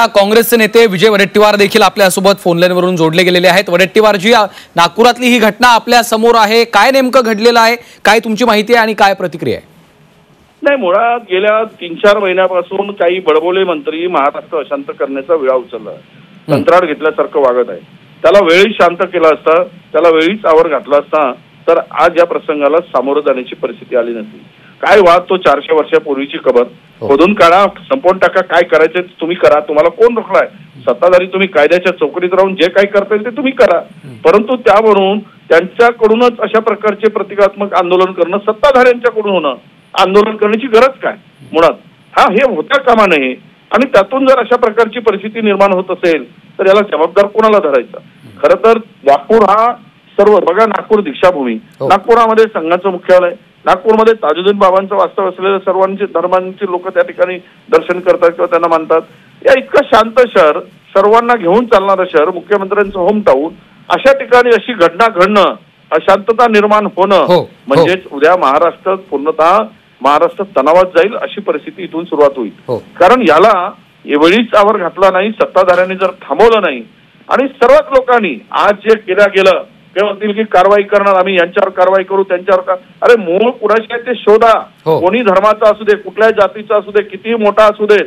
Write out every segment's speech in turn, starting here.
काँग्रेसचे नेते विजय वडेट्टीवार देखील आपल्यासोबत फोन लाईनवरून जोडले गेलेले आहेत। वडेट्टीवारजी, नागपुरातली ही घटना आपल्या समोर आहे, काय नेमकं घडलेलं आहे, काय तुमची माहिती आहे आणि काय प्रतिक्रिया आहे? नाही, मुळात गेल्या 3-4 महिन्यापासून काही बडबोले मंत्री महाराष्ट्र अशांत करण्याचा विळा उचलला, कंत्राट घेतल्यासारखं वागत आहे। त्याला वेळीच शांत केलं असता, त्याला वेळीच आवर घातला असता तर आज या प्रसंगाला सामोरं जाण्याची परिस्थिती आली नसती। काय वाद तो 400 वर्षापूर्वीची खबर खोदून काढा, संपवून टाका, काय करायचं तुम्ही करा, तुम्हाला कोण रोखलाय? सत्ताधारी तुम्ही कायद्याच्या चौकटीत राहून जे काही करता येईल ते तुम्ही करा, परंतु त्यावरून त्यांच्याकडूनच अशा प्रकारचे प्रतिकात्मक आंदोलन करणं, सत्ताधाऱ्यांच्याकडून होणं, आंदोलन करण्याची गरज काय मुळात हे होता कामा नये। आणि त्यातून जर अशा प्रकारची परिस्थिती निर्माण होत असेल तर याला जबाबदार कोणाला धरायचा? खरं तर नागपूर हा सर्व बघा, नागपूर दीक्षाभूमी, नागपुरामध्ये संघाचं मुख्यालय, नागपूरमध्ये ताजुद्दीन बाबांचं वास्तव असलेलं सर्वांचे धर्मांचे लोक त्या ठिकाणी दर्शन करतात किंवा त्यांना मानतात। या इतकं शांत शहर, सर्वांना घेऊन चालणारं शहर, मुख्यमंत्र्यांचं होम टाऊन, अशा ठिकाणी अशी घटना घडणं, अशांतता निर्माण होणं म्हणजेच उद्या महाराष्ट्र पूर्णतः महाराष्ट्र तणावात जाईल अशी परिस्थिती इथून सुरुवात होईल। कारण याला वेळीच आवर घातला नाही, सत्ताधाऱ्यांनी जर थांबवलं नाही आणि सर्वच लोकांनी आज जे केलं गेलं ते म्हणतील की कारवाई करणार, आम्ही यांच्यावर कारवाई करू, त्यांच्यावर अरे मूळ कुणाशी आहे ते शोधा, कोणी धर्माचा असू दे, कुठल्या जातीचा असू दे, किती मोठा असू दे,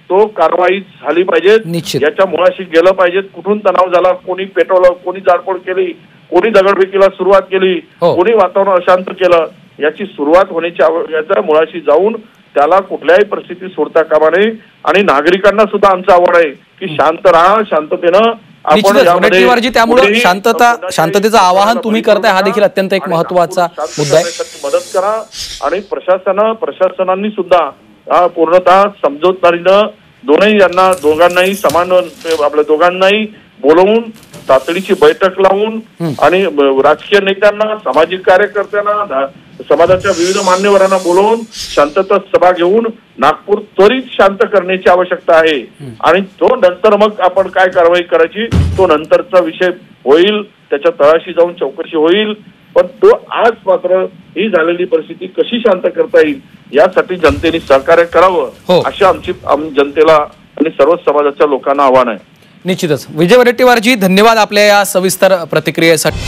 तो कारवाई झाली पाहिजे, याच्या मुळाशी गेलं पाहिजे। कुठून तणाव झाला, कोणी पेटवलं, कोणी जाळपोळ केली, कोणी दगडफेकीला सुरुवात केली, कोणी वातावरण अशांत केलं, याची सुरुवात होण्याची याच्या मुळाशी जाऊन त्याला कुठल्याही परिस्थितीत सोडता कामा नये। आणि नागरिकांना सुद्धा आमचं आवड आहे की शांत राहा, शांततेनं वडेट्टीवारजी, त्यामुळे शांततेचं आवाहन तुम्ही करताय, हा देखील अत्यंत एक महत्त्वाचा मुद्दा आहे। मदत करा आणि प्रशासनांनी सुद्धा पूर्णतः समजूतदारीनं दोघांनाही समान आपल्या दोघांनाही बोलवून तातडीची बैठक लावून आणि राजकीय नेत्यांना, सामाजिक कार्यकर्त्यांना, समाजाच्या विविध मान्यवरांना बोलवून शांतता सभा घेऊन नागपूर त्वरित शांत करण्याची आवश्यकता आहे। आणि तो नंतर मग आपण काय कारवाई करायची तो नंतरचा विषय होईल, त्याच्या तळाशी जाऊन चौकशी होईल। पण तो आज मात्र ही झालेली परिस्थिती कशी शांत करता येईल यासाठी जनतेने सहकार्य करावं, अशी आमची जनतेला आणि सर्व समाजाच्या लोकांना आव्हान आहे। निश्चितच विजय वडेट्टीवारजी, धन्यवाद आपल्या या सविस्तर प्रतिक्रियेसाठी।